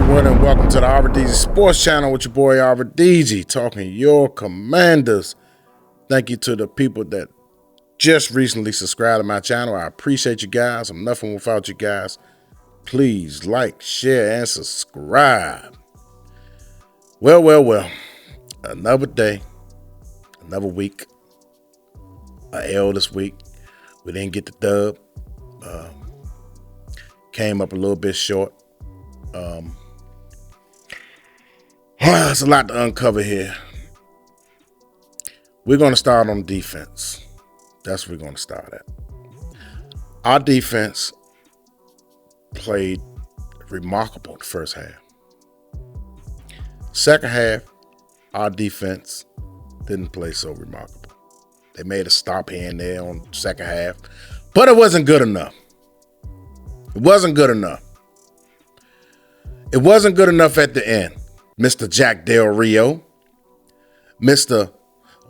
everyone, and welcome to the RDG Sports Channel with your boy RDG, talking your Commanders. Thank you to the people that just recently subscribed to my channel. I appreciate you guys. I'm nothing without you guys. Please like, share, and subscribe. Well. Another day, another week. A L this week. We didn't get the dub. Came up a little bit short. There's a lot to uncover here. We're going to start on defense. That's where we're going to start at. Our defense played remarkable in the first half. Second half, our defense didn't play so remarkable. They made a stop here and there on the second half, but it wasn't good enough. It wasn't good enough. It wasn't good enough at the end. Mr. Jack Del Rio, Mr.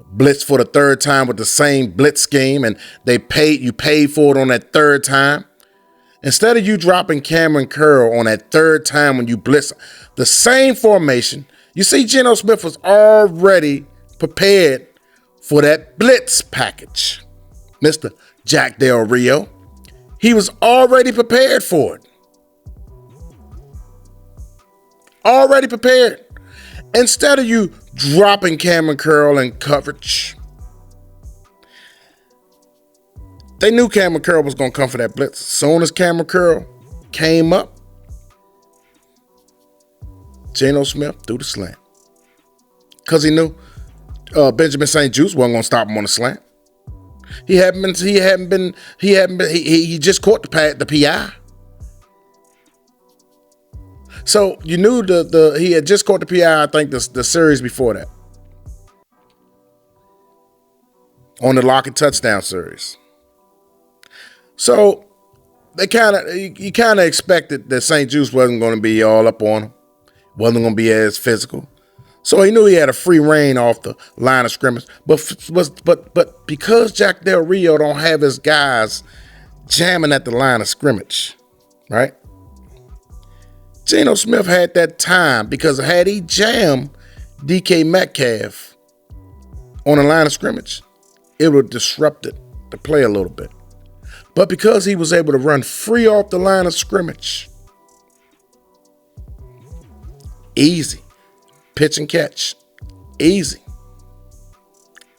Blitz for the third time with the same blitz scheme, and you paid for it on that third time. Instead of you dropping Cameron Curl on that third time when you blitz the same formation, you see Geno Smith was already prepared for that blitz package. Mr. Jack Del Rio, he was already prepared for it. Already prepared. Instead of you dropping Cameron Curl in coverage, they knew Cameron Curl was going to come for that blitz. As soon as Cameron Curl came up, Geno Smith threw the slant. Because he knew Benjamin St. Juste wasn't going to stop him on the slant. He just caught the PI. So you knew he had just caught the PI, I think, the series before that. On the lock and touchdown series. So you kind of expected that St. Juste wasn't going to be all up on him. Wasn't going to be as physical. So he knew he had a free reign off the line of scrimmage. But because Jack Del Rio don't have his guys jamming at the line of scrimmage, right? Geno Smith had that time, because had he jammed DK Metcalf on the line of scrimmage, it would have disrupted the play a little bit. But because he was able to run free off the line of scrimmage, easy. Pitch and catch. Easy.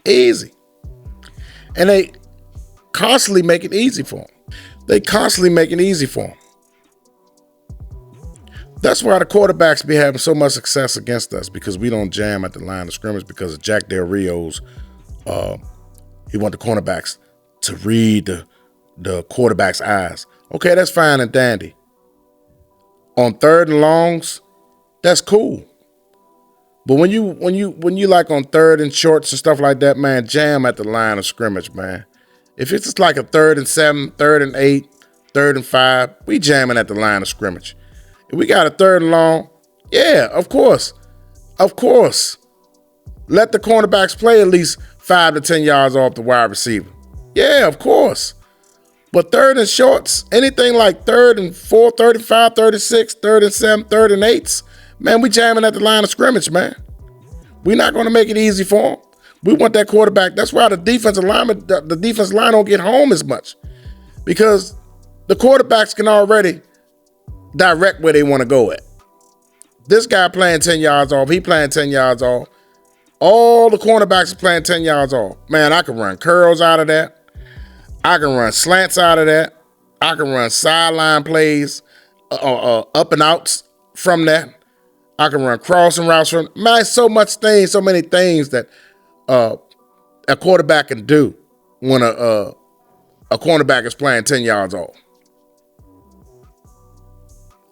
And they constantly make it easy for him. That's why the quarterbacks be having so much success against us, because we don't jam at the line of scrimmage, because of Jack Del Rio's, he want the cornerbacks to read the quarterback's eyes. Okay, that's fine and dandy. On third and longs, that's cool. But when you like on third and shorts and stuff like that, man, jam at the line of scrimmage, man. If it's just like a 3rd and 7, 3rd and 8, 3rd and 5, we jamming at the line of scrimmage. If we got a 3rd and long, yeah, of course. Let the cornerbacks play at least 5 to 10 yards off the wide receiver. Yeah, of course. But 3rd and shorts, anything like 3rd and 4, 3rd and 5, 3rd and 6, 3rd and 7, 3rd and 8s, man, we jamming at the line of scrimmage, man. We're not going to make it easy for them. We want that quarterback. That's why the defensive line don't get home as much, because the quarterbacks can already direct where they want to go at. This guy playing 10 yards off. He playing 10 yards off. All the cornerbacks are playing 10 yards off. Man, I can run curls out of that. I can run slants out of that. I can run sideline plays, up and outs from that. I can run crossing routes from. Man, so many things that a quarterback can do when a cornerback is playing 10 yards off.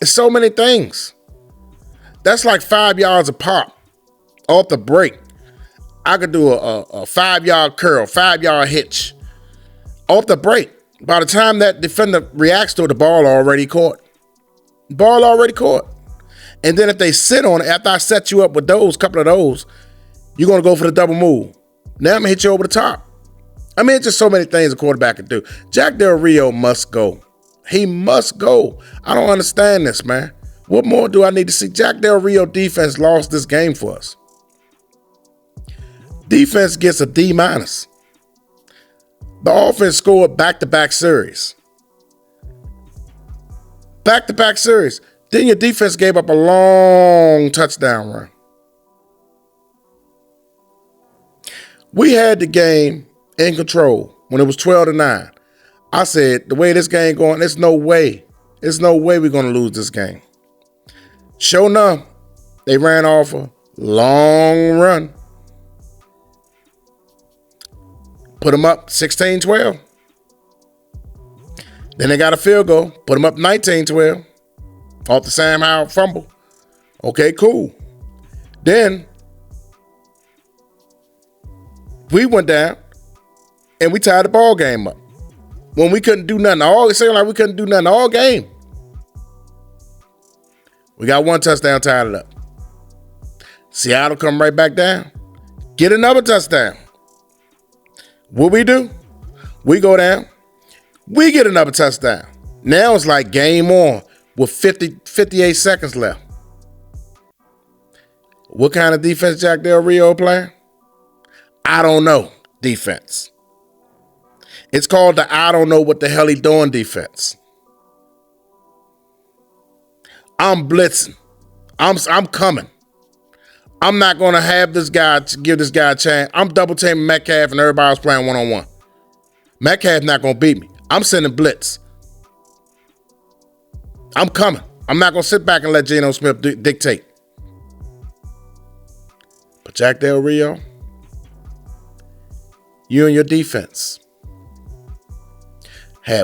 It's so many things. That's like 5 yards a pop off the break. I could do a 5-yard curl, 5-yard hitch off the break. By the time that defender reacts to it, the ball already caught. And then if they sit on it, after I set you up with couple of those, you're going to go for the double move. Now I'm going to hit you over the top. I mean, it's just so many things a quarterback can do. Jack Del Rio must go. He must go. I don't understand this, man. What more do I need to see? Jack Del Rio defense lost this game for us. Defense gets a D-. The offense scored back-to-back series. Back-to-back series. Then your defense gave up a long touchdown run. We had the game in control when it was 12-9. I said, the way this game going, there's no way. There's no way we're going to lose this game. Sure enough, they ran off a long run. Put them up 16-12. Then they got a field goal. Put them up 19-12. Off the Sam Howell fumble. Okay, cool. Then we went down and we tied the ball game up. When we couldn't do nothing. It seemed like we couldn't do nothing all game. We got one touchdown, tied it up. Seattle come right back down. Get another touchdown. What we do? We go down. We get another touchdown. Now it's like game on with 58 seconds left. What kind of defense Jack Del Rio playing? I don't know defense. It's called the I don't know what the hell he doing defense. I'm blitzing. I'm coming. I'm not going to have this guy to give this guy a chance. I'm double teaming Metcalf and everybody else playing one-on-one. Metcalf's not going to beat me. I'm sending blitz. I'm coming. I'm not going to sit back and let Geno Smith dictate. But Jack Del Rio, you and your defense.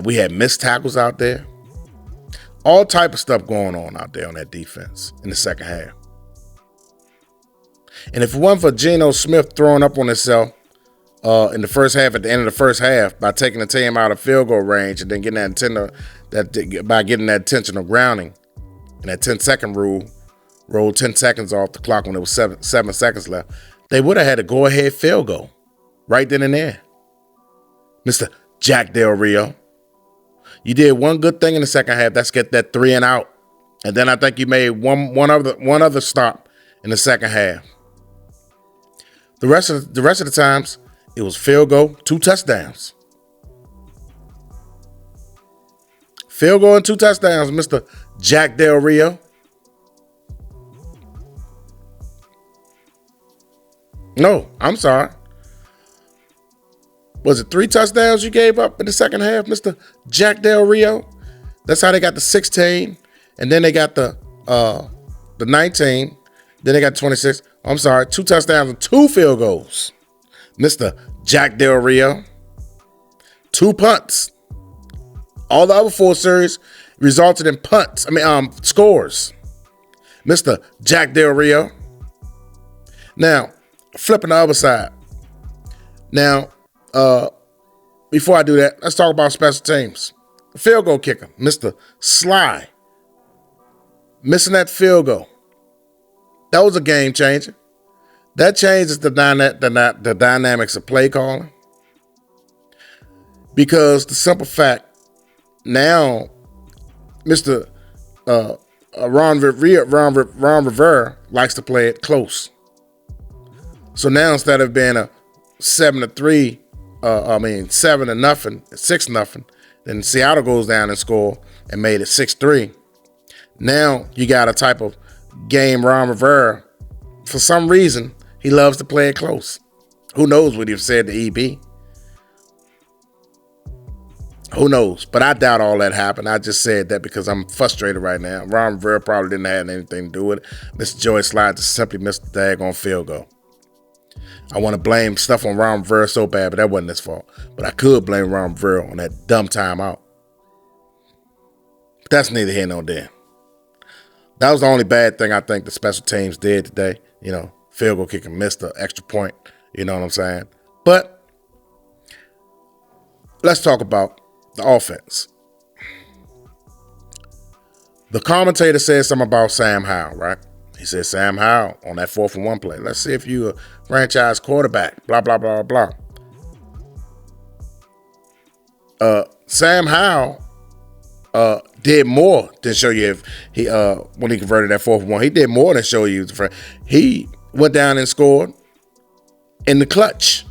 We had missed tackles out there. All type of stuff going on out there on that defense in the second half. And if it wasn't for Geno Smith throwing up on himself in the first half, at the end of the first half, by taking the team out of field goal range and then getting by getting that intentional grounding and that 10-second rule, rolled 10 seconds off the clock when there was 7 seconds left, they would have had a go-ahead field goal right then and there. Mr. Jack Del Rio. You did one good thing in the second half. That's get that 3 and out. And then I think you made one other stop in the second half. The rest of the times, it was field goal, 2 touchdowns. Field goal and 2 touchdowns, Mr. Jack Del Rio. No, I'm sorry. Was it 3 touchdowns you gave up in the second half, Mr. Jack Del Rio? That's how they got the 16, and then they got the 19, then they got 26. I'm sorry, 2 touchdowns and 2 field goals, Mr. Jack Del Rio. 2 punts. All the other 4 series resulted in scores, Mr. Jack Del Rio. Now, flipping the other side. Now, before I do that, let's talk about special teams. The field goal kicker, Mr. Sly, missing that field goal. That was a game changer. That changes the dynamics of play calling. Because the simple fact, now, Mr. Ron Rivera likes to play it close. So now instead of being a 7-0, 6-0, then Seattle goes down and score and made it 6-3. Now you got a type of game Ron Rivera, for some reason, he loves to play it close. Who knows what he'd said to EB? Who knows? But I doubt all that happened. I just said that because I'm frustrated right now. Ron Rivera probably didn't have anything to do with it. Mr. Joey Slide just simply missed the daggone field goal. I want to blame stuff on Ron Rivera so bad, but that wasn't his fault. But I could blame Ron Rivera on that dumb timeout. But that's neither here nor there. That was the only bad thing I think the special teams did today. You know, field goal kicker missed the extra point. You know what I'm saying? But let's talk about the offense. The commentator said something about Sam Howell, right? He said, Sam Howell on that 4th and 1 play. Let's see if you a franchise quarterback, blah, blah, blah, blah. Sam Howell did more than show you if he when he converted that 4th one. He did more than show you. He went down and scored in the clutch.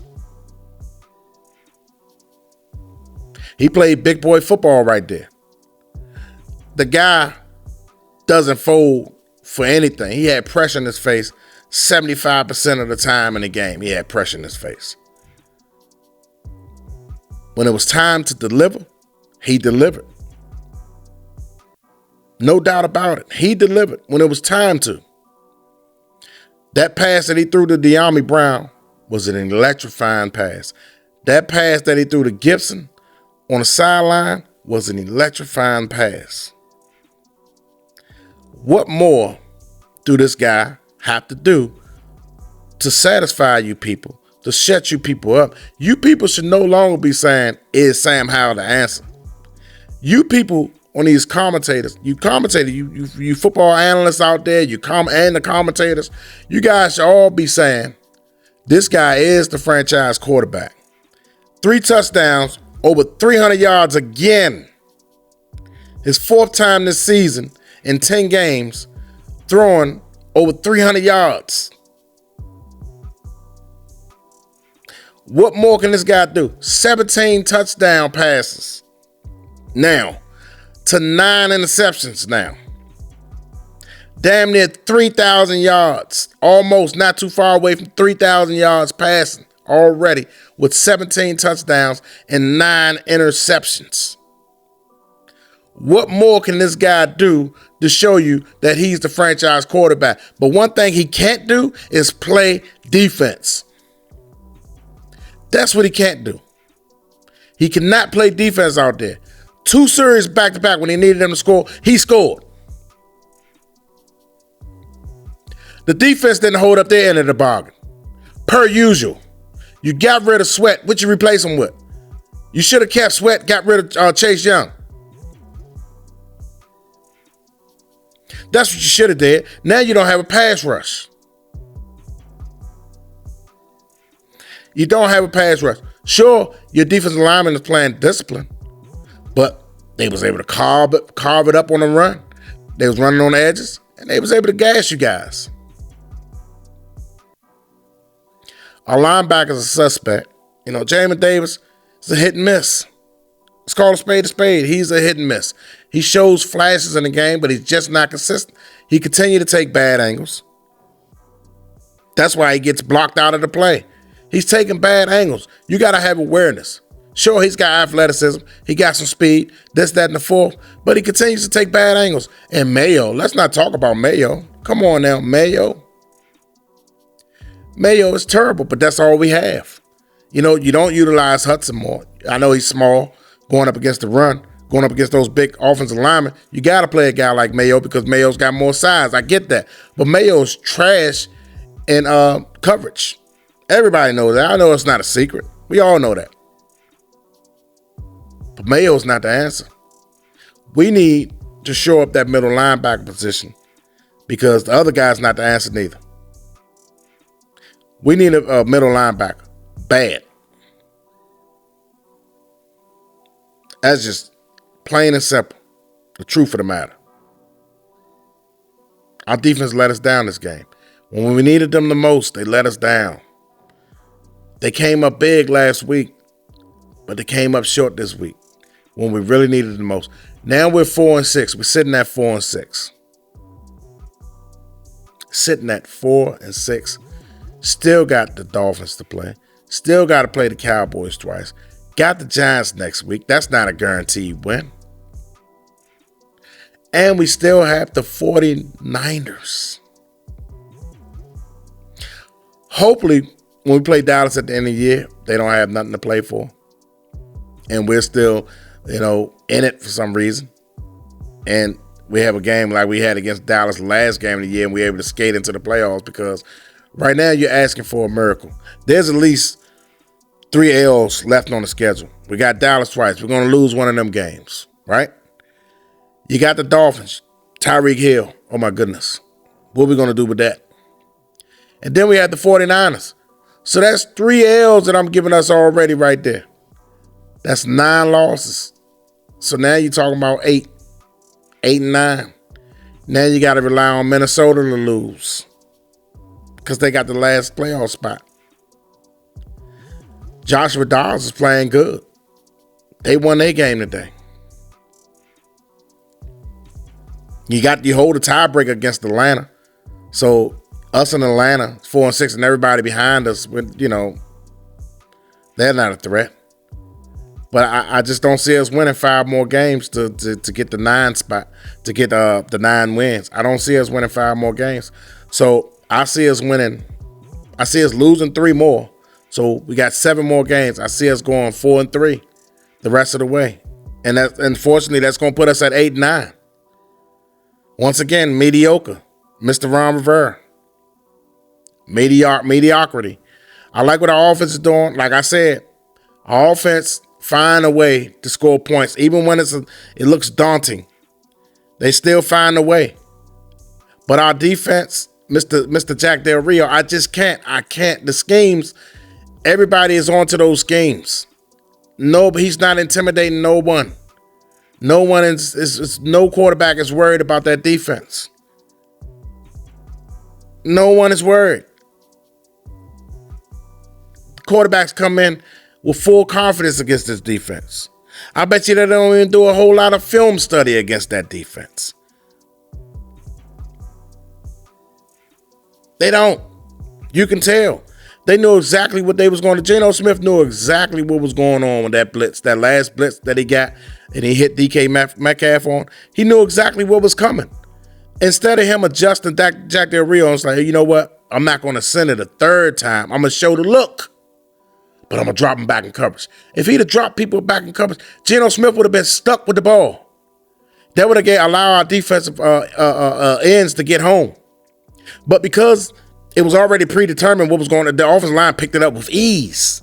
He played big boy football right there. The guy doesn't fold for anything. He had pressure in his face 75% of the time in the game. He had pressure in his face. When it was time to deliver, he delivered. No doubt about it. He delivered when it was time to. That pass that he threw to De'Ami Brown was an electrifying pass. That pass that he threw to Gibson on the sideline was an electrifying pass. What more do this guy have to do to satisfy you people, to shut you people up? You people should no longer be saying, is Sam Howell the answer? You people on these commentators, you football analysts out there, and the commentators, you guys should all be saying, this guy is the franchise quarterback. 3 touchdowns, over 300 yards again. His 4th time this season in 10 games, throwing over 300 yards. What more can this guy do? 17 touchdown passes now to 9 interceptions now. Damn near 3,000 yards. Almost not too far away from 3,000 yards passing already with 17 touchdowns and 9 interceptions. What more can this guy do to show you that he's the franchise quarterback? But one thing he can't do is play defense. That's what he can't do. He cannot play defense out there. 2 series back-to-back when he needed him to score, he scored. The defense didn't hold up their end of the bargain. Per usual. You got rid of Sweat. What you replace him with? You should have kept Sweat, got rid of Chase Young. That's what you should have did. Now you don't have a pass rush. You don't have a pass rush. Sure, your defensive lineman is playing discipline, but they was able to carve it up on the run. They was running on the edges, and they was able to gas you guys. Our linebackers are suspect. Jamin Davis is a hit and miss. Let's call a spade a spade. He's a hit and miss. He shows flashes in the game, but he's just not consistent. He continued to take bad angles. That's why he gets blocked out of the play. He's taking bad angles. You got to have awareness. Sure, he's got athleticism. He got some speed, this, that, and the fourth, but he continues to take bad angles. And Mayo, let's not talk about Mayo. Come on now, Mayo. Mayo is terrible, but that's all we have. You don't utilize Hudson more. I know he's small, going up against the run, going up against those big offensive linemen. You got to play a guy like Mayo because Mayo's got more size. I get that. But Mayo's trash in coverage. Everybody knows that. I know it's not a secret. We all know that. But Mayo's not the answer. We need to shore up that middle linebacker position because the other guy's not the answer neither. We need a middle linebacker. Bad. That's just plain and simple. The truth of the matter. Our defense let us down this game. When we needed them the most, they let us down. They came up big last week, but they came up short this week when we really needed it the most. Now we're 4-6. We're sitting at 4-6. Sitting at 4-6. Still got the Dolphins to play. Still got to play the Cowboys twice. Got the Giants next week. That's not a guaranteed win. And we still have the 49ers. Hopefully, when we play Dallas at the end of the year, they don't have nothing to play for. And we're still, in it for some reason. And we have a game like we had against Dallas last game of the year, and we're able to skate into the playoffs because right now you're asking for a miracle. There's at least 3 L's left on the schedule. We got Dallas twice. We're going to lose one of them games, right? You got the Dolphins. Tyreek Hill. Oh, my goodness. What are we going to do with that? And then we had the 49ers. So that's 3 L's that I'm giving us already right there. That's 9 losses. So now you're talking about 8 and 9. Now you got to rely on Minnesota to lose because they got the last playoff spot. Joshua Dobbs is playing good. They won their game today. You hold a tiebreaker against Atlanta. So us in Atlanta, 4-6, and everybody behind us, they're not a threat. But I just don't see us winning 5 more games to get the 9 spot, to get the 9 wins. I don't see us winning 5 more games. So I see us losing 3 more. So we got 7 more games. I see us going 4-3 the rest of the way. And unfortunately, that's going to put us at 8-9. Once again, mediocre. Mr. Ron Rivera. Mediocrity. I like what our offense is doing. Like I said, our offense find a way to score points. Even when it looks daunting, they still find a way. But our defense, Mr. Jack Del Rio, I can't. The schemes, everybody is onto those schemes. No, but he's not intimidating no one. No one no quarterback is worried about that defense. No one is worried. Quarterbacks come in with full confidence against this defense. I bet you they don't even do a whole lot of film study against that defense. They don't. You can tell. They knew exactly what they was going to. Geno Smith knew exactly what was going on with that blitz, that last blitz that he got, and he hit DK Metcalf on. He knew exactly what was coming. Instead of him adjusting Jack Del Rio, it's like, hey, you know what? I'm not going to send it a third time. I'm going to show the look, but I'm going to drop him back in coverage. If he'd have dropped people back in coverage, Geno Smith would have been stuck with the ball. That would have allowed our defensive ends to get home. But because it was already predetermined what was going on, the offensive line picked it up with ease.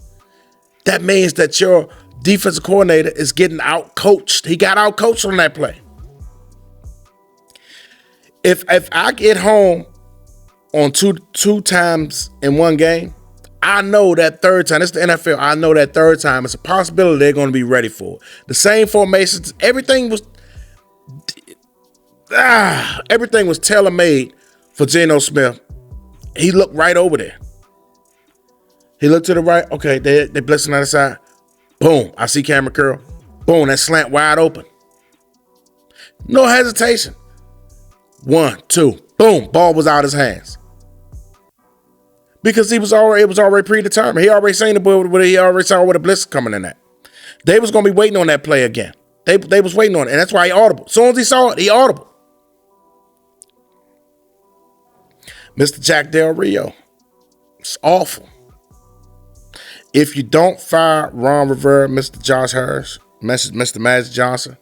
That means that your defensive coordinator is getting out-coached. He got out-coached on that play. If I get home on two times in one game, I know that third time, it's the NFL, I know that third time, it's a possibility they're going to be ready for it. The same formations, everything was tailor-made for Geno Smith. He looked right over there. He looked to the right. Okay, they blitzing on the side. Boom, I see Cameron Curl. Boom, that slant wide open. No hesitation. 1, 2, boom, ball was out of his hands. Because it was already predetermined. He already seen he already saw where the blitz coming in at. They was going to be waiting on that play again. They was waiting on it, and that's why he audible. As soon as he saw it, he audible. Mr. Jack Del Rio. It's awful. If you don't fire Ron Rivera, Mr. Josh Harris, Mr. Magic Johnson,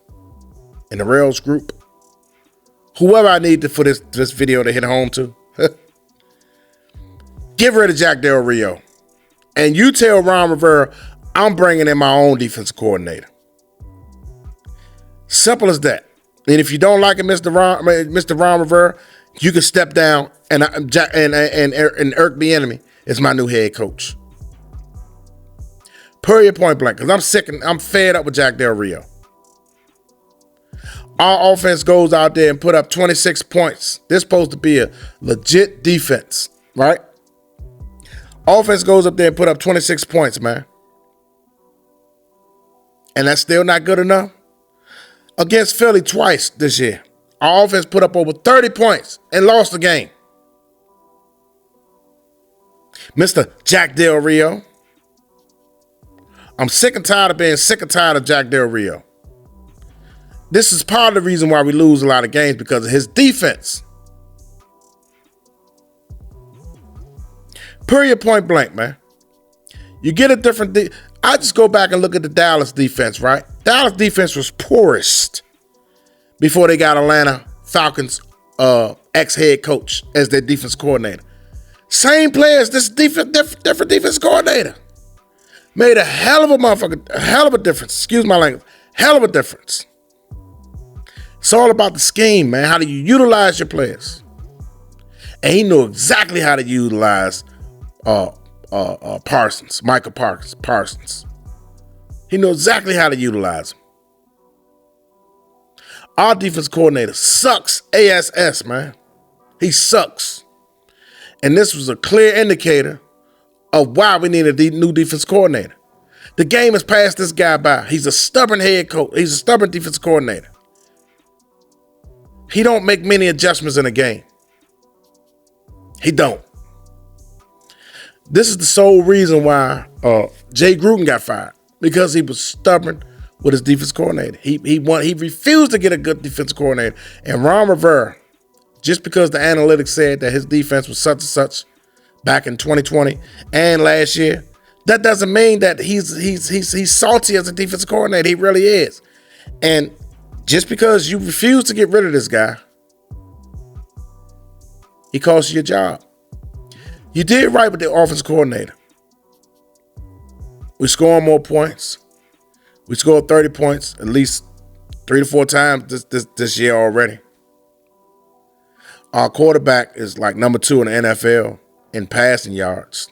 and the Rails group, whoever I need for this video to hit home to, get rid of Jack Del Rio. And you tell Ron Rivera, I'm bringing in my own defensive coordinator. Simple as that. And if you don't like it, Mr. Ron Rivera, you can step down and Eric Bieniemy is my new head coach. Period, point blank. Because I'm sick and I'm fed up with Jack Del Rio. Our offense goes out there and put up 26 points. This is supposed to be a legit defense, right? Offense goes up there and put up 26 points, man. And that's still not good enough. Against Philly twice this year, our offense put up over 30 points and lost the game. Mr. Jack Del Rio. I'm sick and tired of being sick and tired of Jack Del Rio. This is part of the reason why we lose a lot of games, because of his defense. Period, point blank, man. You get a different... I just go back and look at the Dallas defense, right? Dallas defense was poorest before they got Atlanta Falcons ex-head coach as their defense coordinator. Same players, this different defense coordinator. Made a hell of a difference. Excuse my language. Hell of a difference. It's all about the scheme, man. How do you utilize your players? And he knew exactly how to utilize Michael Parsons. He knew exactly how to utilize him. Our defense coordinator sucks ASS, man. He sucks. And this was a clear indicator of why we need a new defense coordinator. The game has passed this guy by. He's a stubborn head coach. He's a stubborn defense coordinator. He don't make many adjustments in a game. He don't. This is the sole reason why Jay Gruden got fired, because he was stubborn with his defense coordinator. He refused to get a good defense coordinator. And Ron Rivera, just because the analytics said that his defense was such and such back in 2020 and last year, that doesn't mean that he's salty as a defense coordinator. He really is. And just because you refuse to get rid of this guy, he costs you your job. You did right with the offense coordinator. We scored more points. We scored 30 points at least 3 to 4 times this year already. Our quarterback is like number 2 in the NFL in passing yards.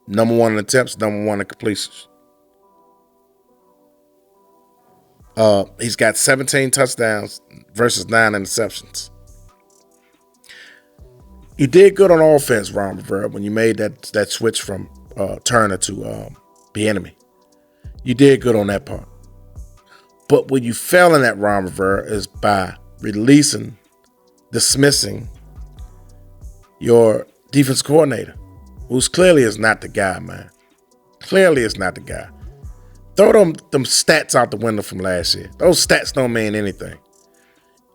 Number 1 in attempts, number 1 in completions. He's got 17 touchdowns versus 9 interceptions. You did good on offense, Ron Rivera, when you made that switch from Turner to Bieniemy. You did good on that part. But where you fell in that, Ron Rivera, is by dismissing your defense coordinator, who's clearly is not the guy, man. Clearly is not the guy. Throw them stats out the window from last year. Those stats don't mean anything.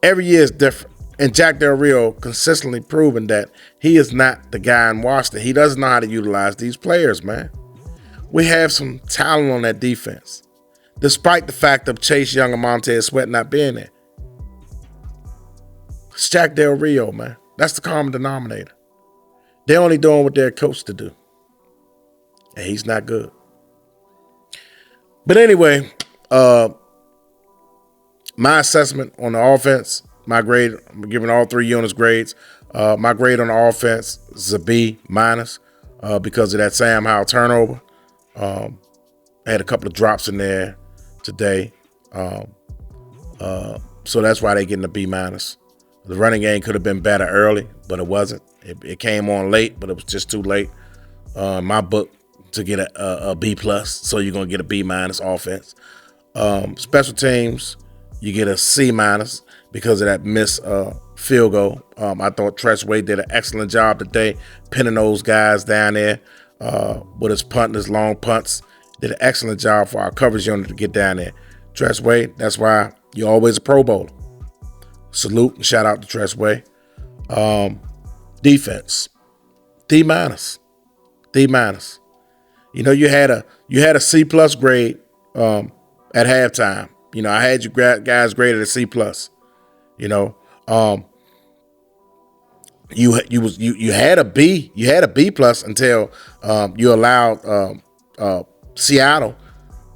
Every year is different. And Jack Del Rio consistently proven that he is not the guy in Washington. He doesn't know how to utilize these players, man. We have some talent on that defense, despite the fact of Chase Young and Montez Sweat not being there. It's Jack Del Rio, man. That's the common denominator. They're only doing what they're coached to do. And he's not good. But anyway, my assessment on the offense, my grade, I'm giving all 3 units grades. My grade on the offense is a B- because of that Sam Howell turnover. I had a couple of drops in there today. So that's why they're getting a B-. The running game could have been better early, but it wasn't. It came on late, but it was just too late. My book to get a B+, so you're going to get a B- offense. Special teams, you get a C- because of that missed field goal. I thought Tressway did an excellent job today, pinning those guys down there with his punt and his long punts. Did an excellent job for our coverage unit to get down there. Tressway, that's why you're always a Pro Bowler. Salute and shout out to Tressway. Defense, D-. D-. You know, you had a C+ grade at halftime. You know, I had you guys graded a C+. You know, you had a B. You had a B+ until you allowed Seattle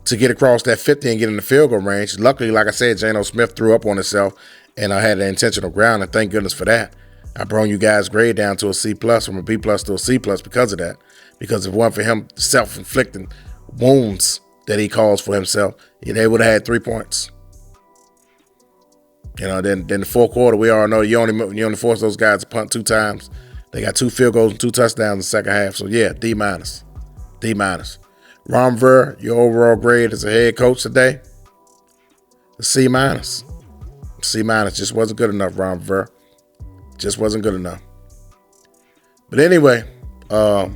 to get across that 50 and get in the field goal range. Luckily, like I said, Jano Smith threw up on himself, and I had an intentional ground, and thank goodness for that. I brought you guys' grade down to a C+, from a B+ to a C+ because of that. Because if it weren't for him self-inflicting wounds that he caused for himself, they would have had 3 points. You know, then the fourth quarter, we all know you only force those guys to punt 2 times. They got 2 field goals and 2 touchdowns in the second half. So yeah, D-. D-. Ron Rivera, your overall grade as a head coach today, a C-. C- just wasn't good enough, Ron Rivera. Just wasn't good enough. But anyway, if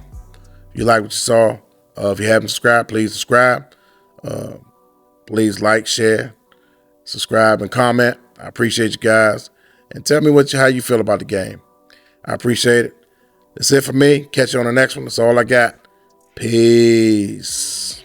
you like what you saw, if you haven't subscribed, please subscribe. Please like, share, subscribe, and comment. I appreciate you guys. And tell me how you feel about the game. I appreciate it. That's it for me. Catch you on the next one. That's all I got. Peace.